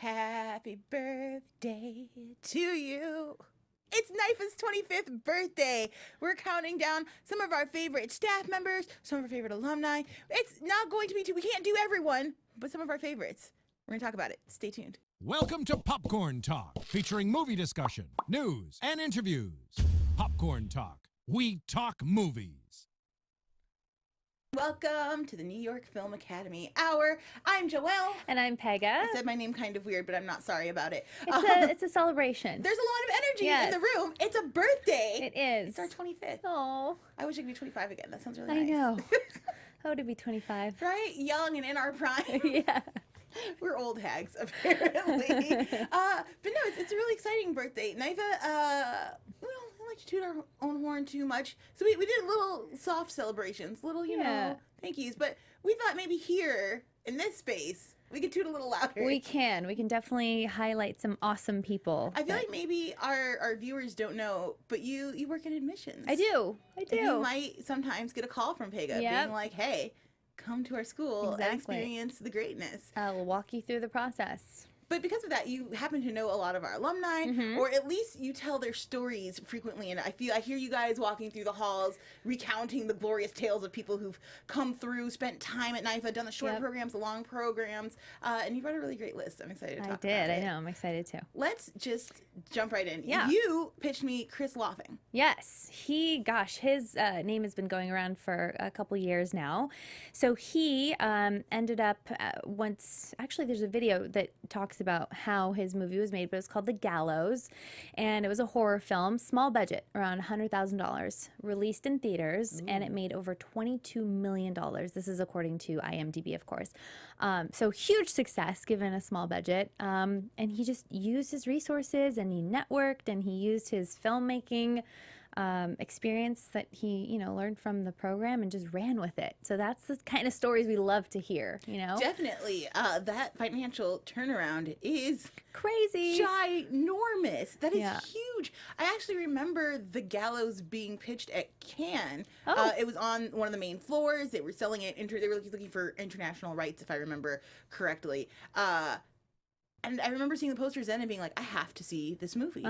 Happy birthday to you. It's NYFA's 25th birthday. We're counting down some of our favorite staff members, some of our favorite alumni. It's not going to be we can't do everyone, but some of our favorites. We're going to talk about it. Stay tuned. Welcome to Popcorn Talk, featuring movie discussion, news, and interviews. Popcorn Talk. We talk movies. Welcome to the New York Film Academy Hour. I'm Joelle. And I'm Pegah. I said my name kind of weird, but I'm not sorry about it. It's a celebration. There's a lot of energy in the room. It's a birthday. It is. It's our 25th. Oh. I wish I could be 25 again. That sounds really nice. I know. How to be 25. Right? Young and in our prime. Yeah. We're old hags, apparently. But no, it's a really exciting birthday. NYFA, we don't like to toot our own horn too much. So we did little soft celebrations, little, you know, thank yous. But we thought maybe here, in this space, we could toot a little louder. We can. We can definitely highlight some awesome people. I feel like maybe our viewers don't know, but you work in admissions. I do. And you might sometimes get a call from Pegah being like, hey, come to our school and experience the greatness. I'll walk you through the process. But because of that, you happen to know a lot of our alumni, or at least you tell their stories frequently. And I hear you guys walking through the halls, recounting the glorious tales of people who've come through, spent time at NYFA, done the short programs, the long programs, and you brought a really great list. I'm excited to talk about it. I know. I'm excited too. Let's just jump right in. Yeah. You pitched me Chris Loffing. Yes. His name has been going around for a couple years now. So he ended up actually there's a video that talks about how his movie was made, but it was called The Gallows, and it was a horror film, small budget, around $100,000, released in theaters, and it made over $22 million. This is according to IMDb, of course. So huge success given a small budget, and he just used his resources, and he networked, and he used his filmmaking experience that he, learned from the program and just ran with it. So that's the kind of stories we love to hear, Definitely. That financial turnaround is crazy. Ginormous. That is huge. I actually remember The Gallows being pitched at Cannes. It was on one of the main floors. They were selling it. They were looking for international rights, if I remember correctly. And I remember seeing the posters then and being like, I have to see this movie.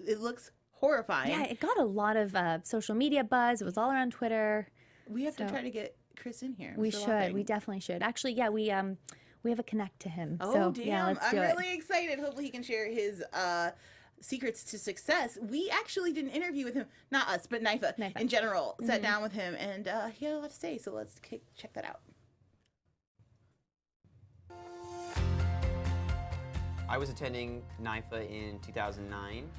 It looks horrifying. Yeah, it got a lot of social media buzz. It was all around Twitter. We have to try to get Chris in here. We should. We definitely should. Actually, yeah, we have a connect to him. Oh, so, damn. Yeah, let's do it. I'm really excited. Hopefully he can share his secrets to success. We actually did an interview with him. Not us, but NYFA in general. Sat down with him, and he had a lot to say. So let's check that out. I was attending NYFA in 2009.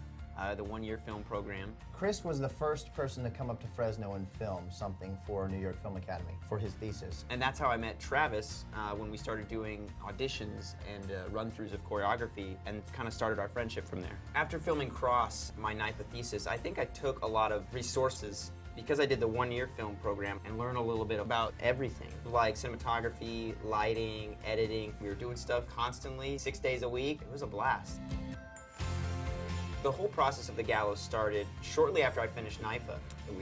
The one-year film program. Chris was the first person to come up to Fresno and film something for New York Film Academy for his thesis. And that's how I met Travis when we started doing auditions and run-throughs of choreography and kind of started our friendship from there. After filming Cross, my NYFA thesis, I think I took a lot of resources because I did the one-year film program and learned a little bit about everything, like cinematography, lighting, editing. We were doing stuff constantly, 6 days a week. It was a blast. The whole process of The Gallows started shortly after I finished NYFA.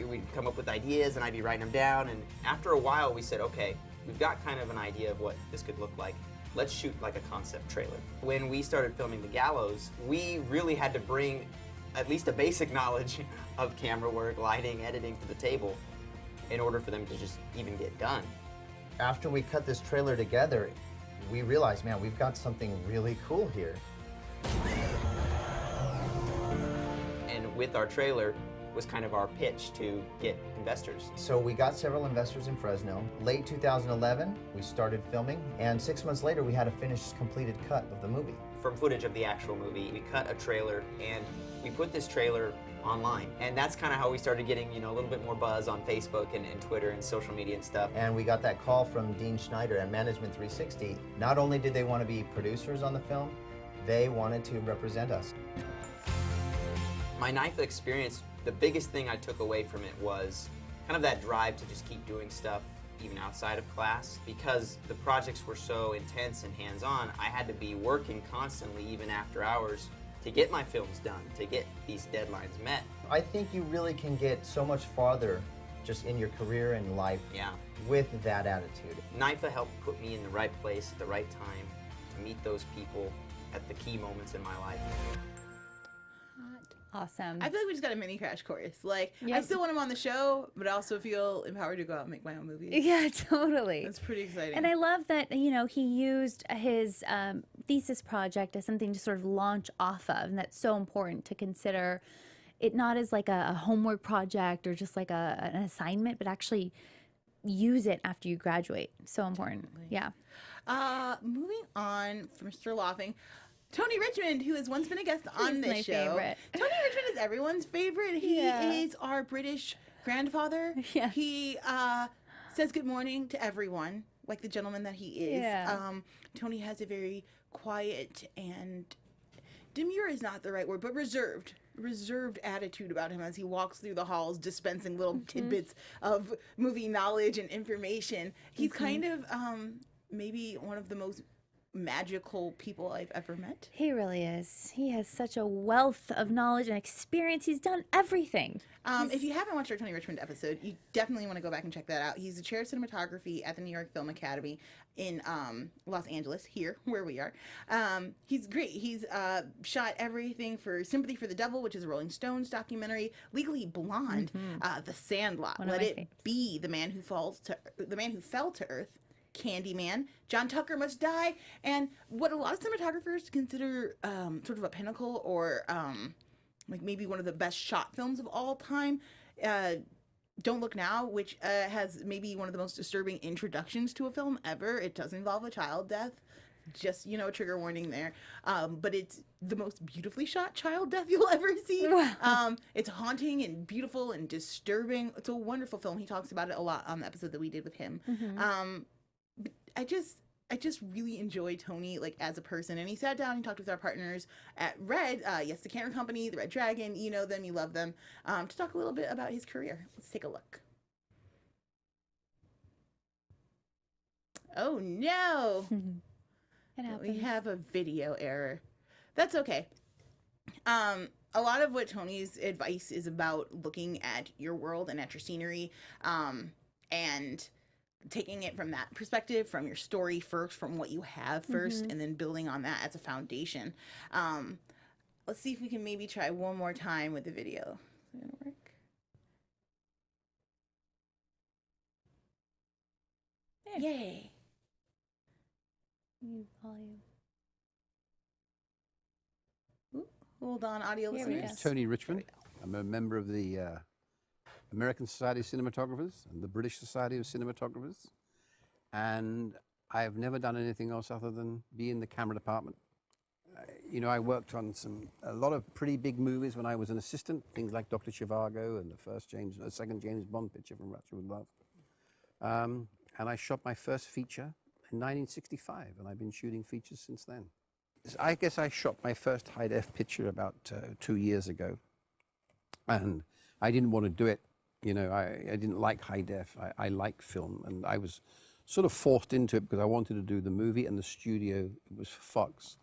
We'd come up with ideas and I'd be writing them down, and after a while we said, okay, we've got kind of an idea of what this could look like. Let's shoot like a concept trailer. When we started filming The Gallows, we really had to bring at least a basic knowledge of camera work, lighting, editing to the table in order for them to just even get done. After we cut this trailer together, we realized, man, we've got something really cool here. With our trailer was kind of our pitch to get investors. So we got several investors in Fresno. Late 2011, we started filming, and 6 months later, we had a finished, completed cut of the movie. From footage of the actual movie, we cut a trailer, and we put this trailer online. And that's kind of how we started getting, a little bit more buzz on Facebook and Twitter and social media and stuff. And we got that call from Dean Sneider at Management 360. Not only did they want to be producers on the film, they wanted to represent us. My NYFA experience, the biggest thing I took away from it was kind of that drive to just keep doing stuff even outside of class. Because the projects were so intense and hands-on, I had to be working constantly, even after hours, to get my films done, to get these deadlines met. I think you really can get so much farther just in your career and life with that attitude. NYFA helped put me in the right place at the right time to meet those people at the key moments in my life. Awesome. I feel like we just got a mini crash course. Like, I Yep. still want him on the show, but I also feel empowered to go out and make my own movies. Yeah, totally. That's pretty exciting. And I love that, you know, he used his thesis project as something to sort of launch off of. And that's so important to consider it not as like a homework project or just like an assignment, but actually use it after you graduate. So important. Definitely. Yeah. Moving on from Mr. Laughing, Tony Richmond, who has once been a guest on He's this my show. favorite. Tony Richmond is everyone's favorite. He Yeah. is our British grandfather. Yes. He says good morning to everyone, like the gentleman that he is. Yeah. Tony has a very quiet and demure is not the right word, but reserved attitude about him as he walks through the halls dispensing little tidbits of movie knowledge and information. He's kind of maybe one of the most magical people I've ever met. He really is. He has such a wealth of knowledge and experience. He's done everything. If you haven't watched our Tony Richmond episode, you definitely want to go back and check that out. He's the chair of cinematography at the New York Film Academy in Los Angeles, here where we are. He's great. He's shot everything for Sympathy for the Devil, which is a Rolling Stones documentary, Legally Blonde, The Sandlot, One of Let my It faves. Be, The Man Who Fell to Earth, Candyman, John Tucker Must Die, and what a lot of cinematographers consider sort of a pinnacle or like maybe one of the best shot films of all time, Don't Look Now, which has maybe one of the most disturbing introductions to a film ever. It does involve a child death. Just, you know, trigger warning there. But it's the most beautifully shot child death you'll ever see. Wow. It's haunting and beautiful and disturbing. It's a wonderful film. He talks about it a lot on the episode that we did with him. But I just really enjoy Tony, like, as a person. And he sat down and talked with our partners at Red, Yes the Camera Company, the Red Dragon, you know them, you love them, to talk a little bit about his career. Let's take a look. Oh no! It happens. We have a video error. That's okay. A lot of what Tony's advice is about looking at your world and at your scenery, and taking it from that perspective, from your story first, from what you have first, and then building on that as a foundation. Let's see if we can maybe try one more time with the video. Is it gonna work? There. Yay! Volume. Ooh, hold on, audio Here we listeners. go. Tony Richmond. I'm a member of the American Society of Cinematographers and the British Society of Cinematographers. And I've never done anything else other than be in the camera department. You know, I worked on a lot of pretty big movies when I was an assistant, things like Dr. Zhivago and the second James Bond picture from Russia with Love. And I shot my first feature in 1965, and I've been shooting features since then. I guess I shot my first high-def picture about 2 years ago, and I didn't want to do it. You know, I didn't like high-def. I like film, and I was sort of forced into it because I wanted to do the movie, and the studio, it was for Fox,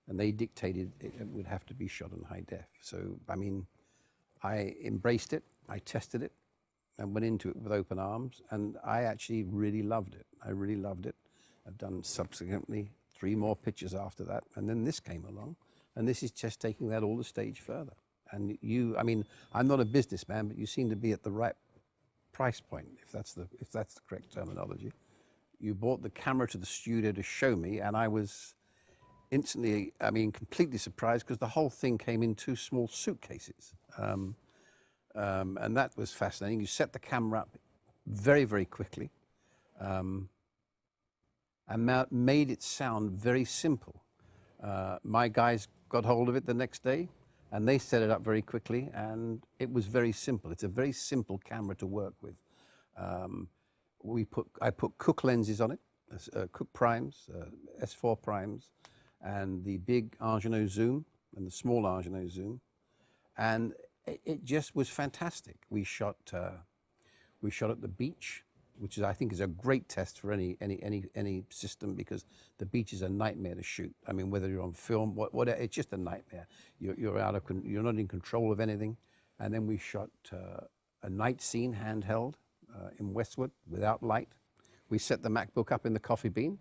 and they dictated it would have to be shot in high-def. So, I mean, I embraced it, I tested it, and went into it with open arms, and I actually really loved it. I really loved it. I've done subsequently 3 more pictures after that, and then this came along, and this is just taking that all the stage further. And I mean, I'm not a businessman, but you seem to be at the right price point, if that's the correct terminology. You brought the camera to the studio to show me, and I was instantly, I mean, completely surprised because the whole thing came in 2 small suitcases. And that was fascinating. You set the camera up very, very quickly. And made it sound very simple. My guys got hold of it the next day, and they set it up very quickly, and it was very simple. It's a very simple camera to work with. I put Cooke lenses on it, Cooke primes, S4 primes, and the big Argino zoom and the small Argino zoom, and it just was fantastic. We shot at the beach, which I think is a great test for any system, because the beach is a nightmare to shoot. I mean, whether you're on film, whatever, it's just a nightmare. You're not in control of anything. And then we shot a night scene handheld in Westwood without light. We set the MacBook up in the coffee bean,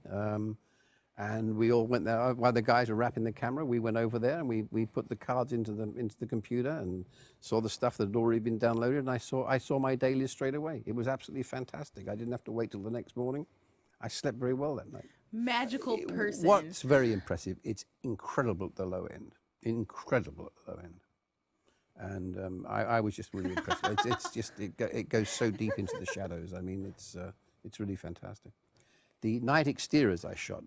And we all went there while the guys were wrapping the camera. We went over there and we put the cards into the computer and saw the stuff that had already been downloaded. And I saw my dailies straight away. It was absolutely fantastic. I didn't have to wait till the next morning. I slept very well that night. Magical person. What's very impressive, it's incredible at the low end. Incredible at the low end. And I was just really impressed. It goes so deep into the shadows. I mean, it's really fantastic. The night exteriors I shot,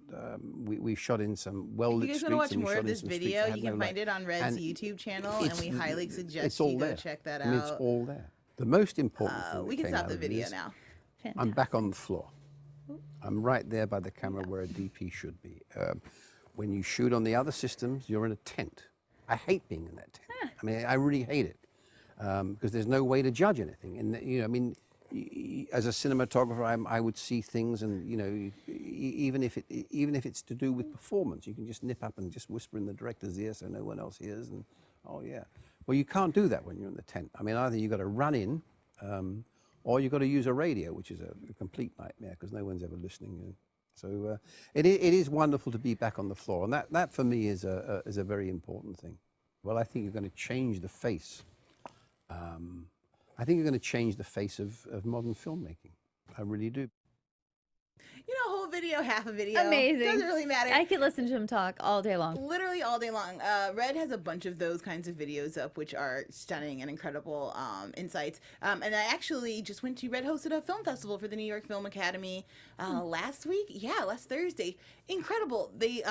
we shot in some well-lit streets. If you guys want to watch more of this streets video, that you had can no find light. it on Red's And YouTube channel, and we highly suggest it's all you go there. check that I mean, out. it's all there. The most important thing We that can came stop out the of it video is now. I'm back on the floor. I'm right there by the camera where a DP should be. When you shoot on the other systems, you're in a tent. I hate being in that tent. I mean, I really hate it because there's no way to judge anything. And you know, I mean, as a cinematographer, I would see things, and you know, even if it's to do with performance, you can just nip up and just whisper in the director's ear so no one else hears. And oh yeah, well you can't do that when you're in the tent. I mean, either you've got to run in, or you've got to use a radio, which is a complete nightmare because no one's ever listening. You know. So it is wonderful to be back on the floor, and that for me is a very important thing. Well, I think you're going to change the face. I think you're going to change the face of modern filmmaking. I really do. You know, a whole video, half a video. Amazing. Doesn't really matter. I could listen to him talk all day long. Literally all day long. Red has a bunch of those kinds of videos up, which are stunning and incredible insights. And I actually just went to Red hosted a film festival for the New York Film Academy last week. Yeah, last Thursday. Incredible. They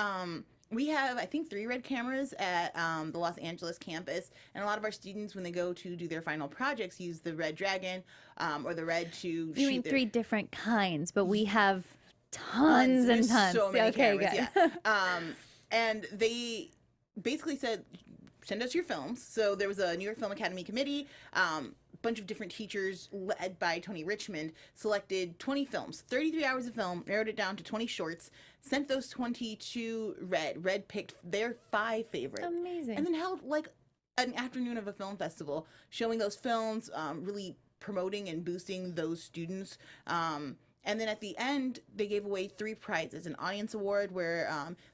we have, I think, 3 Red cameras at the Los Angeles campus, and a lot of our students, when they go to do their final projects, use the Red Dragon or the Red to You shoot mean their 3 different kinds, but we have tons and There's tons. so many Okay, cameras, good. yeah. And they basically said, send us your films. So there was a New York Film Academy committee, bunch of different teachers led by Tony Richmond selected 20 films, 33 hours of film, narrowed it down to 20 shorts, sent those 20 to Red. Red picked their 5 favorites. Amazing. And then held like an afternoon of a film festival showing those films, really promoting and boosting those students. And then at the end, they gave away 3 prizes: an audience award where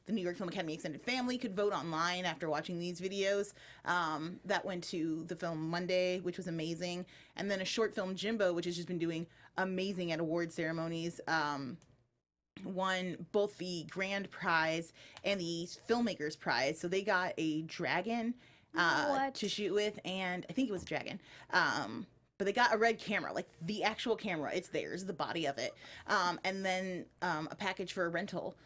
the New York Film Academy extended family could vote online after watching these videos. That went to the film Monday, which was amazing. And then a short film, Jimbo, which has just been doing amazing at award ceremonies, won both the grand prize and the filmmakers prize. So they got a dragon to shoot with, and I think it was a dragon. But they got a Red camera, like the actual camera. It's theirs, the body of it. And then a package for a rental.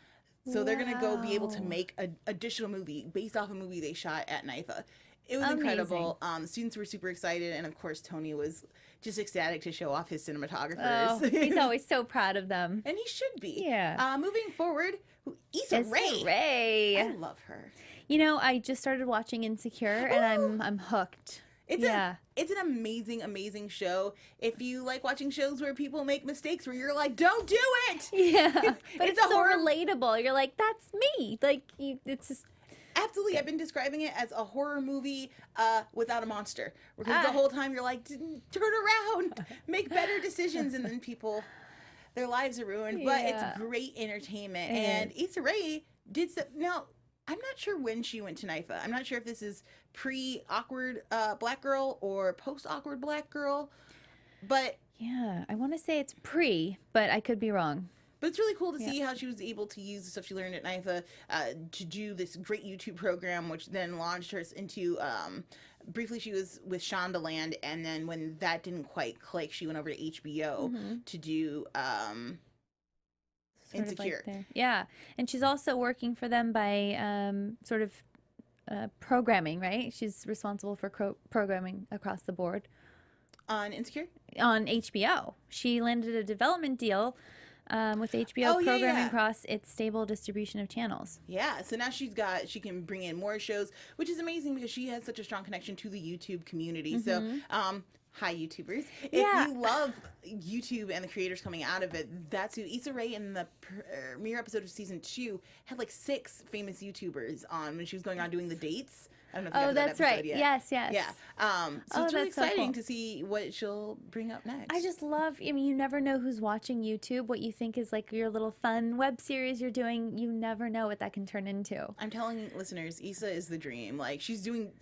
So they're going to go be able to make an additional movie based off a movie they shot at NYFA. It was incredible. The students were super excited. And of course, Tony was just ecstatic to show off his cinematographers. Oh, he's always so proud of them. And he should be. Yeah. Moving forward, Issa Rae. I love her. You know, I just started watching Insecure, and I'm hooked. It's an amazing, amazing show. If you like watching shows where people make mistakes, where you're like, don't do it. Yeah, but it's so horror relatable. You're like, that's me. Like, it's just. Absolutely. I've been describing it as a horror movie without a monster. Because the whole time you're like, turn around, make better decisions, and then people, their lives are ruined. But it's great entertainment. And Issa Rae did so. Now, I'm not sure when she went to NYFA. I'm not sure if this is pre-awkward black girl or post-awkward black girl. But yeah, I want to say it's pre, but I could be wrong. But it's really cool to see how she was able to use the stuff she learned at NYFA to do this great YouTube program, which then launched her into, briefly she was with Shondaland, and then when that didn't quite click, she went over to HBO to do Insecure. Yeah, and she's also working for them by sort of programming, right? She's responsible for programming across the board. On Insecure? On HBO. She landed a development deal with HBO programming across its stable distribution of channels. Yeah, so now she can bring in more shows, which is amazing because she has such a strong connection to the YouTube community. So, hi YouTubers. If you love YouTube and the creators coming out of it, that's who Issa Rae in the premiere episode of season 2 had like 6 famous YouTubers on when she was going on doing the dates. I don't know if you got to that that's right. episode yet. Yes. Yeah. So it's really that's so exciting cool. to see what she'll bring up next. I just love, I mean, you never know who's watching YouTube, what you think is like your little fun web series you're doing. You never know what that can turn into. I'm telling listeners, Issa is the dream. Like, she's doing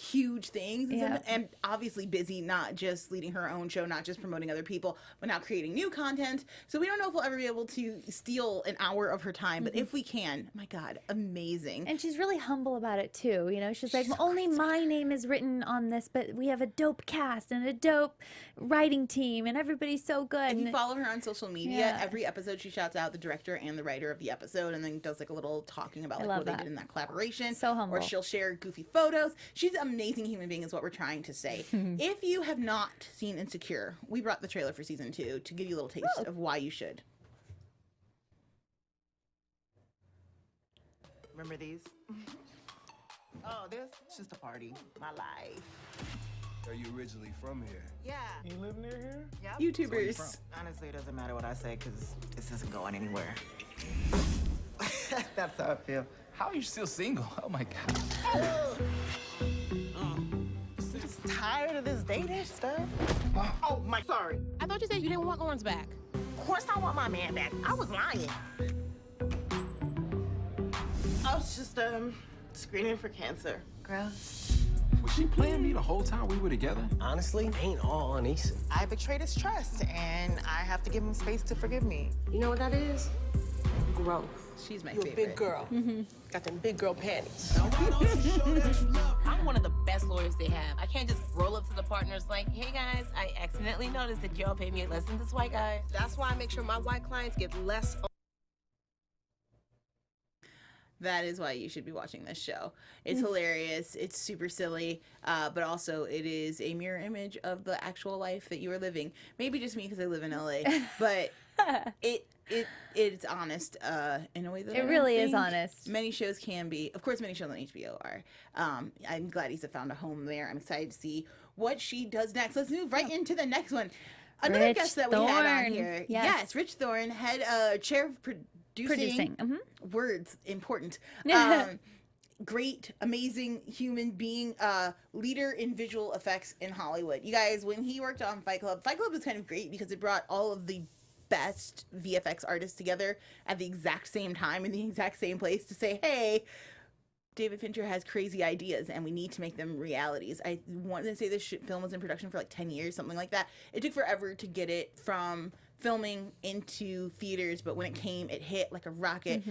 huge things and obviously busy, not just leading her own show, not just promoting other people, but now creating new content. So we don't know if we'll ever be able to steal an hour of her time, but if we can, my God, amazing. And she's really humble about it too. You know, she's like, only my name is written on this, but we have a dope cast and a dope writing team, and everybody's so good. If you follow her on social media, every episode she shouts out the director and the writer of the episode, and then does like a little talking about like what they did in that collaboration. So humble. Or she'll share goofy photos. She's an amazing human being is what we're trying to say. If you have not seen Insecure, we brought the trailer for season 2 to give you a little taste of why you should. Remember these? Oh, this? It's just a party. My life. Are you originally from here? Yeah. You live near here? Yep. YouTubers. Honestly, it doesn't matter what I say because this isn't going anywhere. That's how I feel. How are you still single? Oh my God. Just tired of this dating stuff. Oh, my, sorry. I thought you said you didn't want Lawrence back. Of course I want my man back. I was lying. I was just, screening for cancer. Gross. Was she playing me the whole time we were together? Honestly, ain't all on Issa. I betrayed his trust, and I have to give him space to forgive me. You know what that is? Growth. She's my You a favorite. big girl. Got them big girl panties. I'm one of the best lawyers they have. I can't just roll up to the partners like, hey guys, I accidentally noticed that y'all pay me less than this white guy. That's why I make sure my white clients get less. That is why you should be watching this show. It's hilarious. It's super silly, but also it is a mirror image of the actual life that you are living. Maybe just me because I live in LA, but it's honest in a way that It I don't really is think honest. Many shows can be. Of course, many shows on HBO are. I'm glad Issa found a home there. I'm excited to see what she does next. Let's move right into the next one. Another Rich guest that we had on Thorne. here. Yes. Rich Thorne, chair of producing. Words important. Great, amazing human being, leader in visual effects in Hollywood. You guys, when he worked on Fight Club was kind of great because it brought all of the best VFX artists together at the exact same time in the exact same place to say, hey, David Fincher has crazy ideas and we need to make them realities. I wanted to say this film was in production for like 10 years, something like that. It took forever to get it from filming into theaters, but when it came, it hit like a rocket.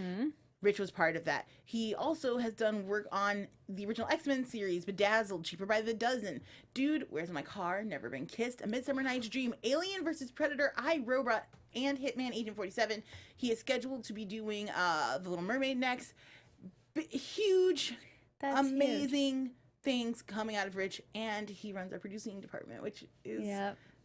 Rich was part of that. He also has done work on the original X-Men series, Bedazzled, Cheaper by the Dozen, Dude, Where's My Car, Never Been Kissed, A Midsummer Night's Dream, Alien vs. Predator, I, Robot, and Hitman Agent 47. He is scheduled to be doing The Little Mermaid next. Huge, amazing things coming out of Rich, and he runs a producing department, which is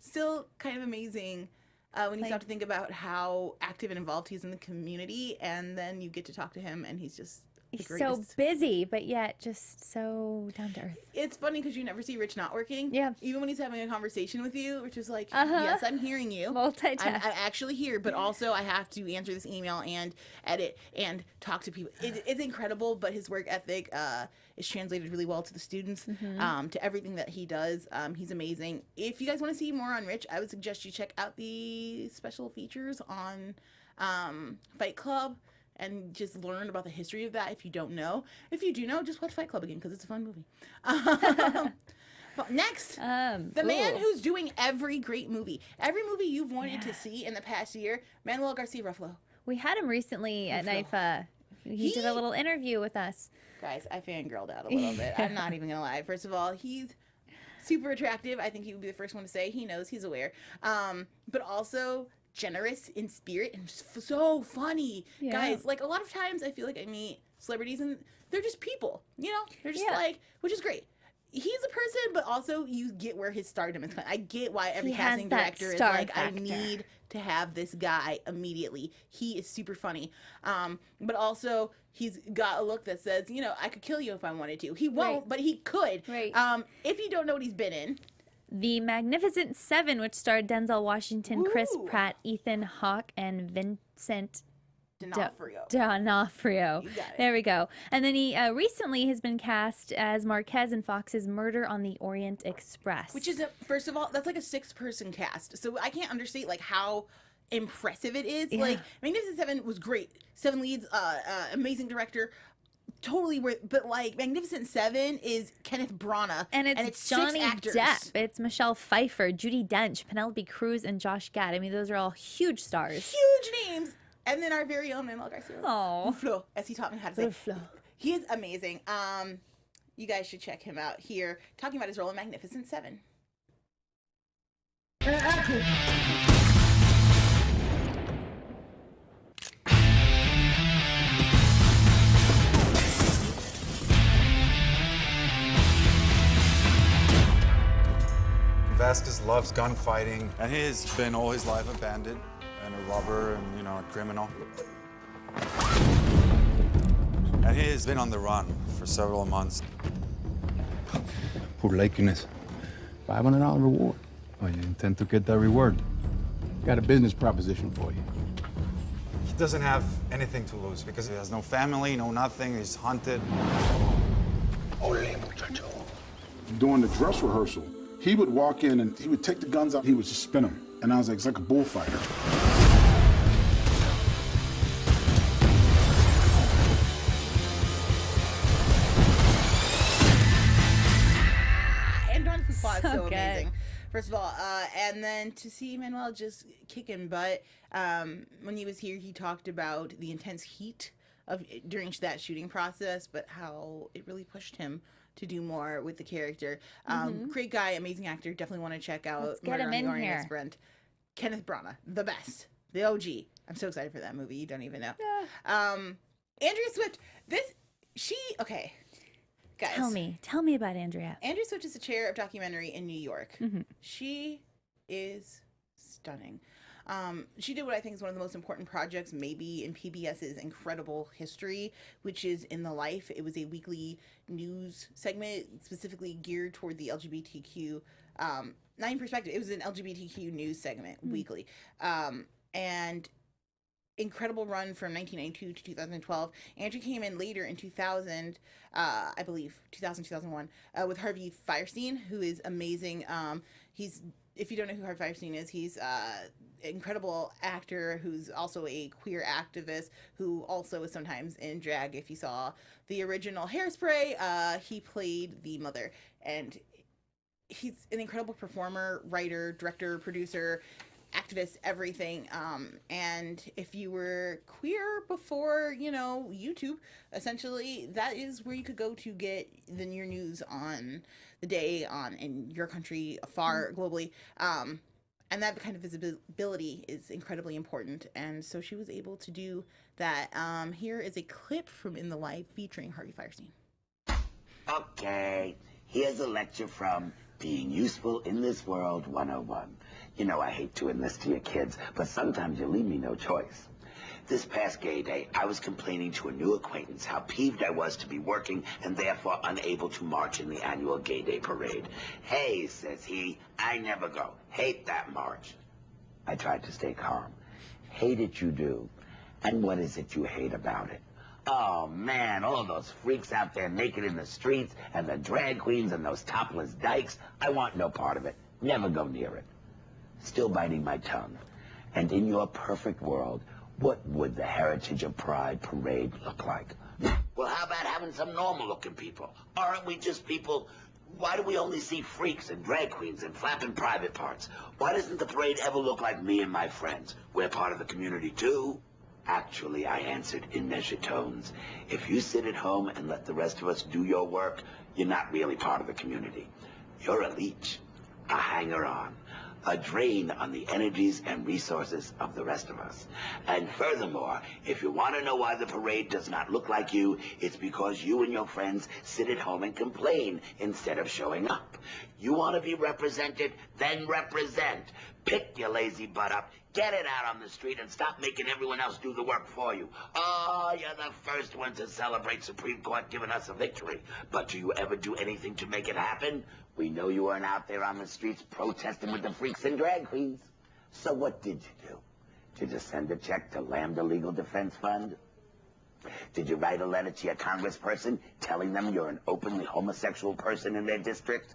still kind of amazing. When you start to think about how active and involved he is in the community, and then you get to talk to him, and he's just the greatest. So busy, but yet just so down to earth. It's funny because you never see Rich not working. Yeah. Even when he's having a conversation with you, Rich is like, yes, I'm hearing you. Multitask. I'm actually here, but also I have to answer this email and edit and talk to people. It's incredible, but his work ethic is translated really well to the students, to everything that he does. He's amazing. If you guys want to see more on Rich, I would suggest you check out the special features on Fight Club and just learn about the history of that if you don't know. If you do know, just watch Fight Club again because it's a fun movie. Next, the man who's doing every great movie. Every movie you've wanted to see in the past year, Manuel Garcia Ruffalo. We had him recently at NYFA. He did a little interview with us. Guys, I fangirled out a little bit. I'm not even going to lie. First of all, he's super attractive. I think he would be the first one to say. He knows, he's aware. But also generous in spirit and just so funny. Guys, like a lot of times I feel like I meet celebrities and they're just people, you know? They're just like, which is great. He's a person, but also you get where his stardom is coming. I get why every casting director is like, I need to have this guy immediately. He is super funny. But also he's got a look that says, you know, I could kill you if I wanted to. He won't, but he could. If you don't know what he's been in. The Magnificent Seven, which starred Denzel Washington, Chris Pratt, Ethan Hawke, and Vincent D'Onofrio. You got it. There we go. And then he recently has been cast as Marquez in Fox's Murder on the Orient Express. Which is, first of all, that's like a 6-person cast. So I can't understate like how impressive it is. Yeah. Like Magnificent Seven was great. 7 leads, amazing director. Totally worth, but like Magnificent Seven is Kenneth Branagh, and it's Johnny 6 actors. Depp, it's Michelle Pfeiffer, Judi Dench, Penelope Cruz, and Josh Gad. I mean, those are all huge stars. Huge names. And then our very own Manuel Garcia. Oh, Flo, as he taught me how to say. He is amazing. You guys should check him out here, talking about his role in Magnificent Seven. Vasquez loves gunfighting, and he's been all his life a bandit and a robber and, you know, a criminal. And he's been on the run for several months. Por likeness. $500 reward. Oh, you intend to get that reward? Got a business proposition for you. He doesn't have anything to lose because he has no family, no nothing. He's hunted. Ole, muchacho. During the dress rehearsal, he would walk in and he would take the guns out, he would just spin them. And I was like, it's like a bullfighter. And Don Fuqua is so good. amazing. First of all, and then to see Manuel just kicking butt. When he was here, he talked about the intense heat of during that shooting process, but how it really pushed him to do more with the character. Great guy, amazing actor. Definitely want to check out. Let's get Murder him on the in Orient here. Express. Kenneth Branagh, the best, the OG. I'm so excited for that movie. You don't even know. Andrea Swift. Okay, guys. Tell me about Andrea. Andrea Swift is the chair of documentary in New York. She is stunning. She did what I think is one of the most important projects maybe in PBS's incredible history, which is In the Life. It was a weekly news segment specifically geared toward the LGBTQ, not in perspective, it was an LGBTQ news segment weekly. And incredible run from 1992 to 2012. Andrea came in later in 2000, I believe, 2001, with Harvey Fierstein, who is amazing. If you don't know who Harvey Fierstein is, he's incredible actor who's also a queer activist who also is sometimes in drag. If you saw the original Hairspray, he played the mother, and he's an incredible performer, writer, director, producer, activist, everything. And if you were queer before, YouTube, essentially that is where you could go to get your news on the day in your country, far globally. And that kind of visibility is incredibly important. And so she was able to do that. Here is a clip from In the Life featuring Harvey Fierstein. Okay, here's a lecture from Being Useful in This World 101. You know I hate to enlist to your kids, but sometimes you leave me no choice. This past gay day, I was complaining to a new acquaintance how peeved I was to be working and therefore unable to march in the annual Gay Day parade. Hey, says he, I never go. Hate that march. I tried to stay calm. Hate it you do. And what is it you hate about it? Oh, man, all those freaks out there naked in the streets and the drag queens and those topless dykes. I want no part of it. Never go near it. Still biting my tongue. And in your perfect world, what would the Heritage of Pride parade look like? Well, how about having some normal-looking people? Aren't we just people? Why do we only see freaks and drag queens and flapping private parts? Why doesn't the parade ever look like me and my friends? We're part of the community, too. Actually, I answered in measured tones. If you sit at home and let the rest of us do your work, you're not really part of the community. You're a leech, a hanger-on, a drain on the energies and resources of the rest of us. And furthermore, if you want to know why the parade does not look like you, it's because you and your friends sit at home and complain instead of showing up. You want to be represented? Then represent. Pick your lazy butt up, get it out on the street, and stop making everyone else do the work for you. Oh, you're the first one to celebrate Supreme Court giving us a victory. But do you ever do anything to make it happen? We know you weren't out there on the streets protesting with the freaks and drag queens. So what did you do? Did you send a check to Lambda Legal Defense Fund? Did you write a letter to your congressperson telling them you're an openly homosexual person in their district?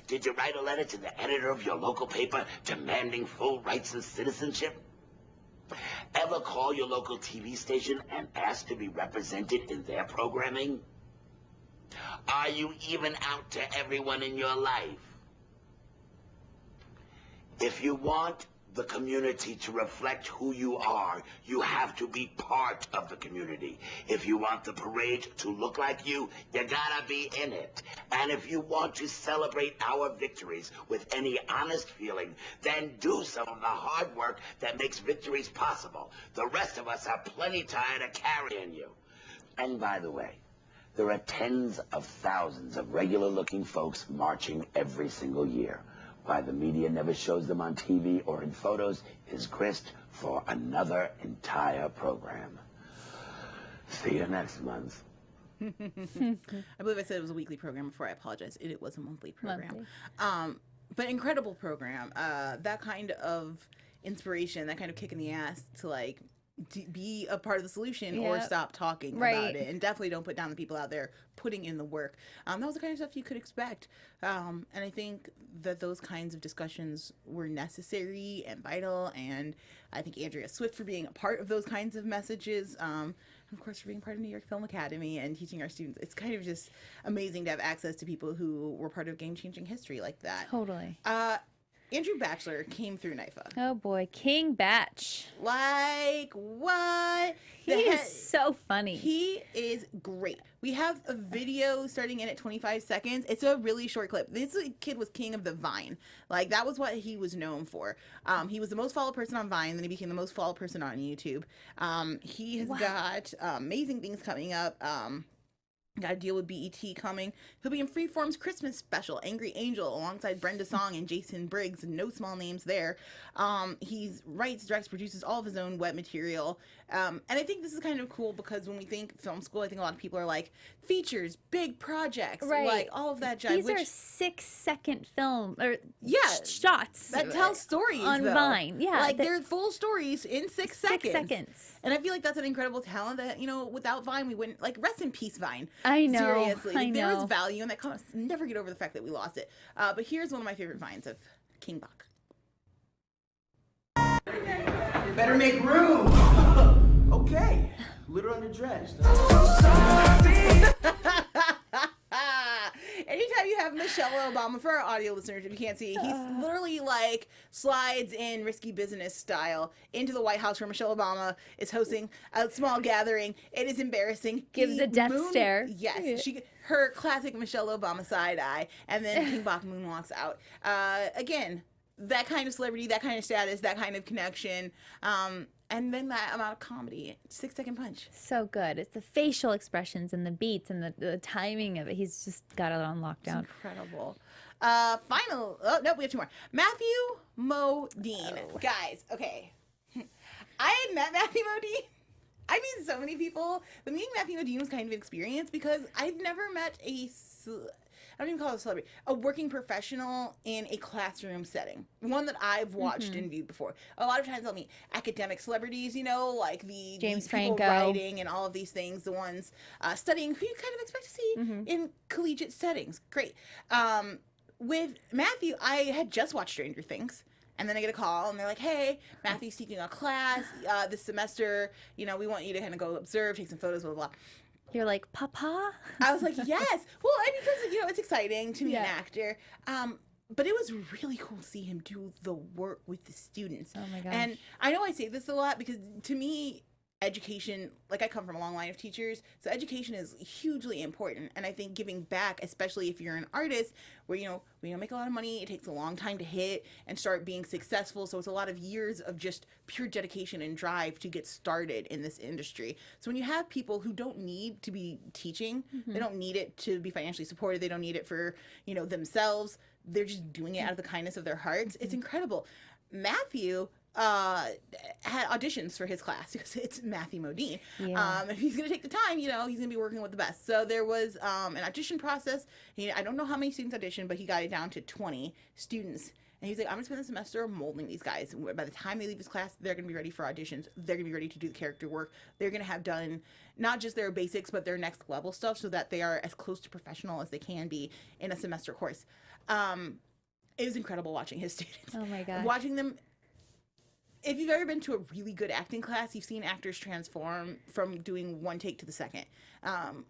Did you write a letter to the editor of your local paper demanding full rights and citizenship? Ever call your local TV station and ask to be represented in their programming? Are you even out to everyone in your life? If you want the community to reflect who you are, you have to be part of the community. If you want the parade to look like you gotta be in it. And if you want to celebrate our victories with any honest feeling, then do some of the hard work that makes victories possible. The rest of us are plenty tired of carrying you. And by the way, there are tens of thousands of regular-looking folks marching every single year. Why the media never shows them on TV or in photos is grist for another entire program. See you next month. I believe I said it was a weekly program before. I apologize. It was a monthly program. But incredible program. That kind of inspiration, that kind of kick in the ass to like be a part of the solution or stop talking about it, and definitely don't put down the people out there putting in the work. That was the kind of stuff you could expect, and I think that those kinds of discussions were necessary and vital, and I think Andrea Swift for being a part of those kinds of messages, and of course for being part of New York Film Academy and teaching our students. It's kind of just amazing to have access to people who were part of game-changing history like that. Totally. Andrew Batchelor came through NYFA. Oh boy, King Bach. Like, what? He is so funny. He is great. We have a video starting in at 25 seconds. It's a really short clip. This kid was king of the Vine. Like, that was what he was known for. He was the most followed person on Vine, then he became the most followed person on YouTube. He has got amazing things coming up. Got to deal with BET coming. He'll be in Freeform's Christmas special, Angry Angel, alongside Brenda Song and Jason Briggs. No small names there. He writes, directs, produces all of his own web material. And I think this is kind of cool because when we think film school, I think a lot of people are like, features, big projects, like all of that jive. These are 6-second film or shots that tell stories on Vine. Yeah, like they're full stories in 6 seconds. 6 seconds. And I feel like that's an incredible talent that, you know, without Vine, we wouldn't, like, rest in peace, Vine. I know. Seriously. I know. There is value in that. Never get over the fact that we lost it. But here's one of my favorite Vines of King Bach. Better make room. Okay. Little underdressed. Anytime you have Michelle Obama, for our audio listeners, if you can't see, he's literally like slides in Risky Business style into the White House where Michelle Obama is hosting a small gathering. It is embarrassing. Gives a death stare. Yes, her classic Michelle Obama side eye, and then King Bach moonwalks out. Again, that kind of celebrity, that kind of status, that kind of connection. And then that amount of comedy, 6-second punch. So good. It's the facial expressions and the beats and the timing of it. He's just got it on lockdown. It's incredible. Oh, no, we have two more. Matthew Modine. Guys, okay. I had met Matthew Modine. I meet so many people, but meeting Matthew Modine was kind of an experience because I've never met I don't even call it a celebrity, a working professional in a classroom setting. One that I've watched and viewed before. A lot of times I'll meet academic celebrities, you know, like the James people Franco writing and all of these things, the ones studying who you kind of expect to see in collegiate settings. Great. With Matthew, I had just watched Stranger Things. And then I get a call, and they're like, hey, Matthew's teaching a class this semester. You know, we want you to kind of go observe, take some photos, blah, blah, blah. You're like, Papa? I was like, yes. Well, I mean, because, you know, it's exciting to meet an actor. But it was really cool to see him do the work with the students. Oh, my gosh. And I know I say this a lot because, to me, education, like I come from a long line of teachers, so education is hugely important. And I think giving back, especially if you're an artist where, you know, we don't make a lot of money, it takes a long time to hit and start being successful. So it's a lot of years of just pure dedication and drive to get started in this industry. So when you have people who don't need to be teaching, they don't need it to be financially supported, they don't need it for, you know, themselves, they're just doing it out of the kindness of their hearts. It's incredible. Matthew had auditions for his class because it's Matthew Modine. If he's going to take the time, you know, he's going to be working with the best. So there was an audition process. I don't know how many students auditioned, but he got it down to 20 students. And he's like, I'm going to spend the semester molding these guys. By the time they leave his class, they're going to be ready for auditions. They're going to be ready to do the character work. They're going to have done not just their basics, but their next level stuff so that they are as close to professional as they can be in a semester course. It was incredible watching his students. Oh my God. Watching them. If you've ever been to a really good acting class, you've seen actors transform from doing one take to the second,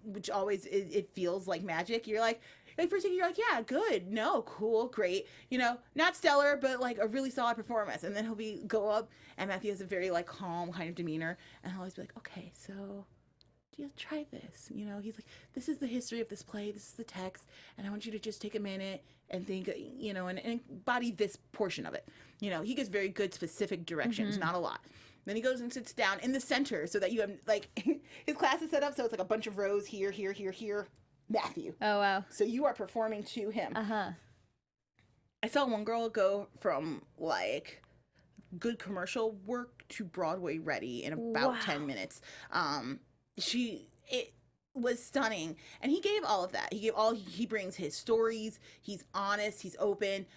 which always it feels like magic. You're like first thing you're like, yeah, good, no, cool, great, you know, not stellar, but like a really solid performance. And then he'll go up, and Matthew has a very like calm kind of demeanor, and he'll always be like, okay, so you try this, you know. He's like, this is the history of this play, this is the text, and I want you to just take a minute and think, you know, and embody this portion of it. You know, he gives very good specific directions, not a lot. Then he goes and sits down in the center so that you have like his class is set up so it's like a bunch of rows here, here, here, here. Matthew. Oh wow. So you are performing to him. Uh-huh. I saw one girl go from like good commercial work to Broadway ready in about 10 minutes. It was stunning, and he gave all of that. He brings his stories. He's honest, he's open.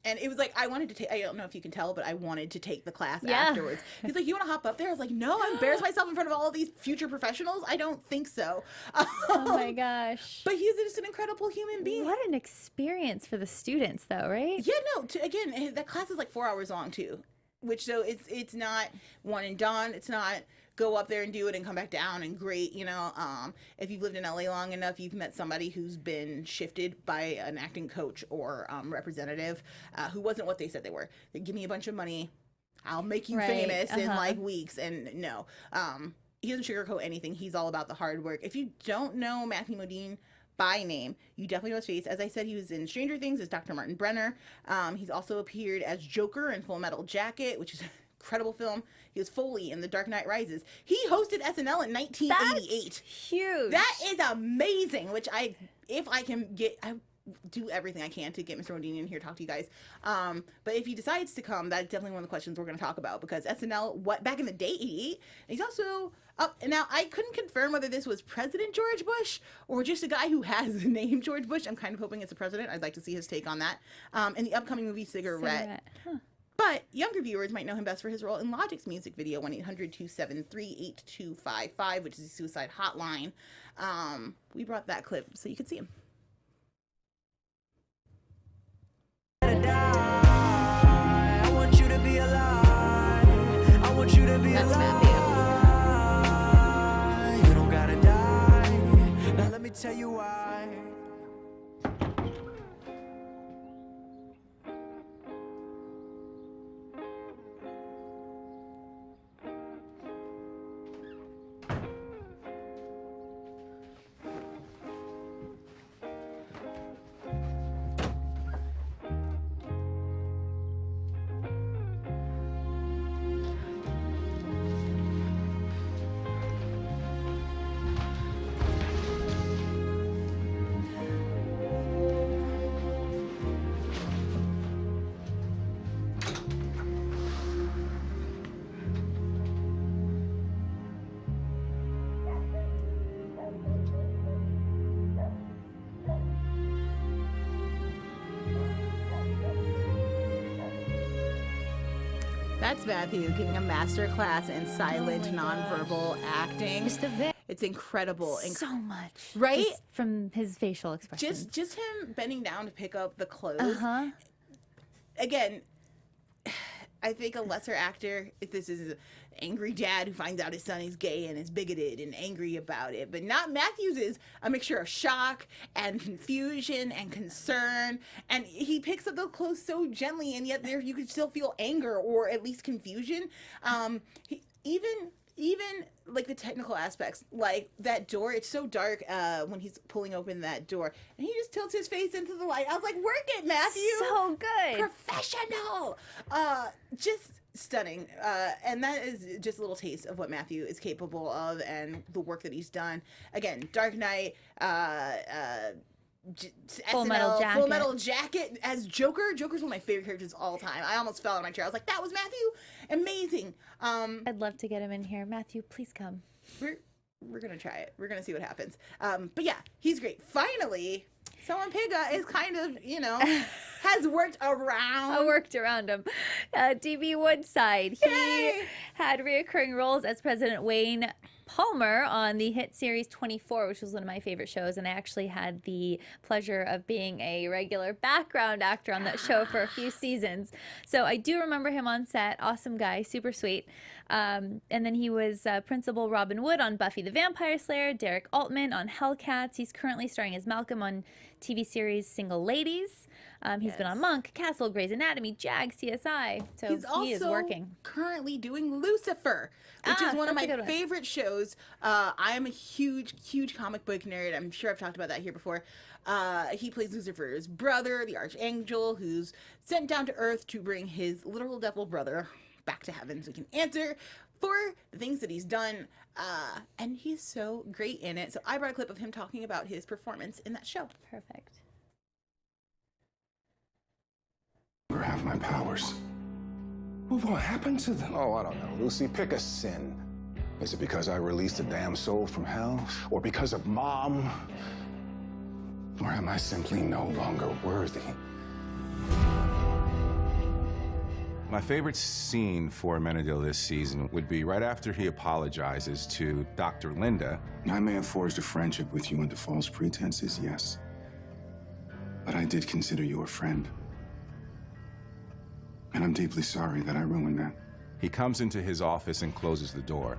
And it was like, I don't know if you can tell, but I wanted to take the class afterwards. He's like, you want to hop up there? I was like, no, I embarrass myself in front of all of these future professionals. I don't think so. Oh my gosh. But he's just an incredible human being. What an experience for the students though, right? Yeah, no, again, that class is like 4 hours long too, which so it's not one and done. It's not go up there and do it and come back down and great, you know. If you've lived in LA long enough, you've met somebody who's been shifted by an acting coach or representative who wasn't what they said they were. They give me a bunch of money, I'll make you famous in like weeks. And no, he doesn't sugarcoat anything. He's all about the hard work. If you don't know Matthew Modine by name, you definitely know his face. As I said, he was in Stranger Things as Dr. Martin Brenner. He's also appeared as Joker in Full Metal Jacket, which is incredible film. He was Foley in The Dark Knight Rises. He hosted SNL in 1988. That's huge. That is amazing. Which I do everything I can to get Mr. Modine in here, talk to you guys. But if he decides to come, that's definitely one of the questions we're going to talk about, because SNL, back in the day, 88. He's also up. Now, I couldn't confirm whether this was President George Bush or just a guy who has the name George Bush. I'm kind of hoping it's a president. I'd like to see his take on that. In the upcoming movie Cigarette. Huh. But younger viewers might know him best for his role in Logic's music video 1-800-273-8255, which is a suicide hotline. We brought that clip so you could see him. I want you to be alive. I want you to be That's alive. Matthew. You don't gotta die. Now let me tell you why. That's Matthew getting a master class in silent, nonverbal acting. It's incredible. So much. Right? Just from his facial expressions. Just him bending down to pick up the clothes. Again, I think a lesser actor, if this is an angry dad who finds out his son is gay and is bigoted and angry about it, but not Matthew's is a mixture of shock and confusion and concern, and he picks up the clothes so gently, and yet there you could still feel anger or at least confusion. Even like the technical aspects, like that door, it's so dark when he's pulling open that door, and he just tilts his face into the light. I was like, work it, Matthew. So good. Professional. Just stunning. And that is just a little taste of what Matthew is capable of and the work that he's done. Again, Dark Knight, Full Metal Jacket. Full Metal Jacket as Joker. Joker's one of my favorite characters of all time. I almost fell out of my chair. I was like, that was Matthew. Amazing. I'd love to get him in here. Matthew, please come. We're gonna try it. We're gonna see what happens. But yeah, he's great. Finally, someone Pegah is kind of, you know, has worked around. I worked around him. D.B. Woodside. He had reoccurring roles as President Wayne Palmer on the hit series 24, which was one of my favorite shows, and I actually had the pleasure of being a regular background actor on that show for a few seasons. So I do remember him on set. Awesome guy, super sweet. And then he was Principal Robin Wood on Buffy the Vampire Slayer, Derek Altman on Hellcats. He's currently starring as Malcolm on TV series Single Ladies. He's been on Monk, Castle, Grey's Anatomy, Jag, CSI. So he is working. Currently doing Lucifer, which is one of my favorite shows. I am a huge comic book nerd. I'm sure I've talked about that here before. He plays Lucifer's brother, the Archangel, who's sent down to Earth to bring his literal devil brother back to heaven so he can answer for the things that he's done. And he's so great in it. So I brought a clip of him talking about his performance in that show. Perfect. Or have my powers. What happened to them? Oh, I don't know, Lucy. Pick a sin. Is it because I released a damn soul from hell? Or because of Mom? Or am I simply no longer worthy? My favorite scene for Menounos this season would be right after he apologizes to Dr. Linda. I may have forged a friendship with you under false pretenses, yes. But I did consider you a friend. And I'm deeply sorry that I ruined that. He comes into his office and closes the door.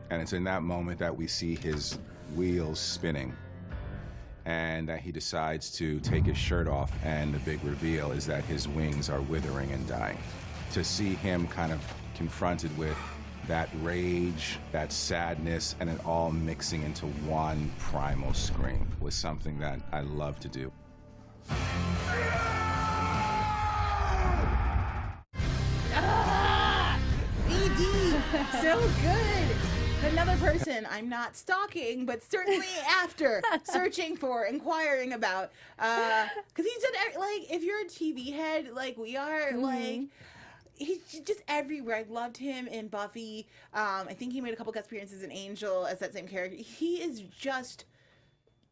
And it's in that moment that we see his wheels spinning. And that he decides to take his shirt off, and the big reveal is that his wings are withering and dying. To see him kind of confronted with that rage, that sadness, and it all mixing into one primal scream was something that I love to do. BD, so good. Another person I'm not stalking, but certainly after searching for, inquiring about, because he's done, like, if you're a TV head like we are, like, he's just everywhere. I loved him in Buffy. I think he made a couple guest appearances in Angel as that same character. He is just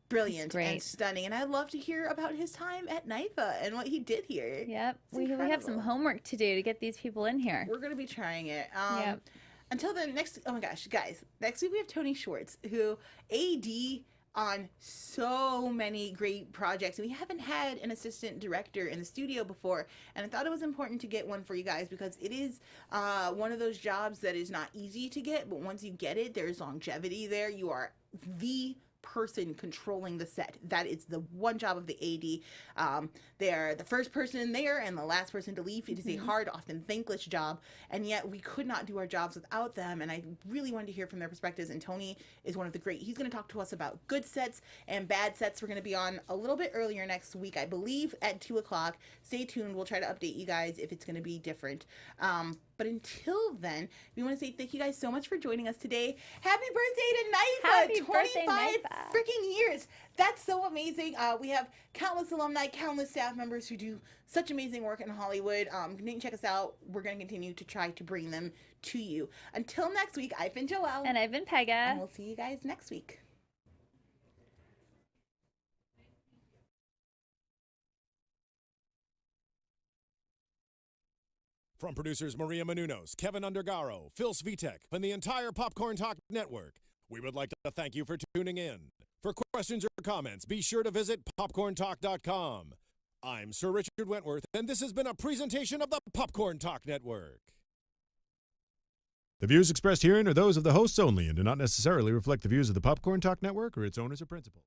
brilliant and stunning, and I'd love to hear about his time at NYFA and what he did here. Yep, we have some homework to do to get these people in here. We're gonna be trying it. Until then, oh my gosh, guys, next week we have Tony Schwartz, who AD on so many great projects. We haven't had an assistant director in the studio before, and I thought it was important to get one for you guys because it is one of those jobs that is not easy to get, but once you get it, there's longevity there. You are the person controlling the set. That is the one job of the AD. They're the first person there and the last person to leave. It is a hard, often thankless job, and yet we could not do our jobs without them, and I really wanted to hear from their perspectives, and Tony is one of the great. He's going to talk to us about good sets and bad sets. We're going to be on a little bit earlier next week, I believe at 2 o'clock. Stay tuned. We'll try to update you guys if it's going to be different. But until then, we want to say thank you guys so much for joining us today. Happy birthday to NYFA! Happy 25 birthday, freaking years. That's so amazing. We have countless alumni, countless staff members who do such amazing work in Hollywood. Continue to check us out. We're going to continue to try to bring them to you. Until next week, I've been Joelle. And I've been Pegah. And we'll see you guys next week. From producers Maria Menounos, Kevin Undergaro, Phil Svitek, and the entire Popcorn Talk Network, we would like to thank you for tuning in. For questions or comments, be sure to visit popcorntalk.com. I'm Sir Richard Wentworth, and this has been a presentation of the Popcorn Talk Network. The views expressed herein are those of the hosts only and do not necessarily reflect the views of the Popcorn Talk Network or its owners or principals.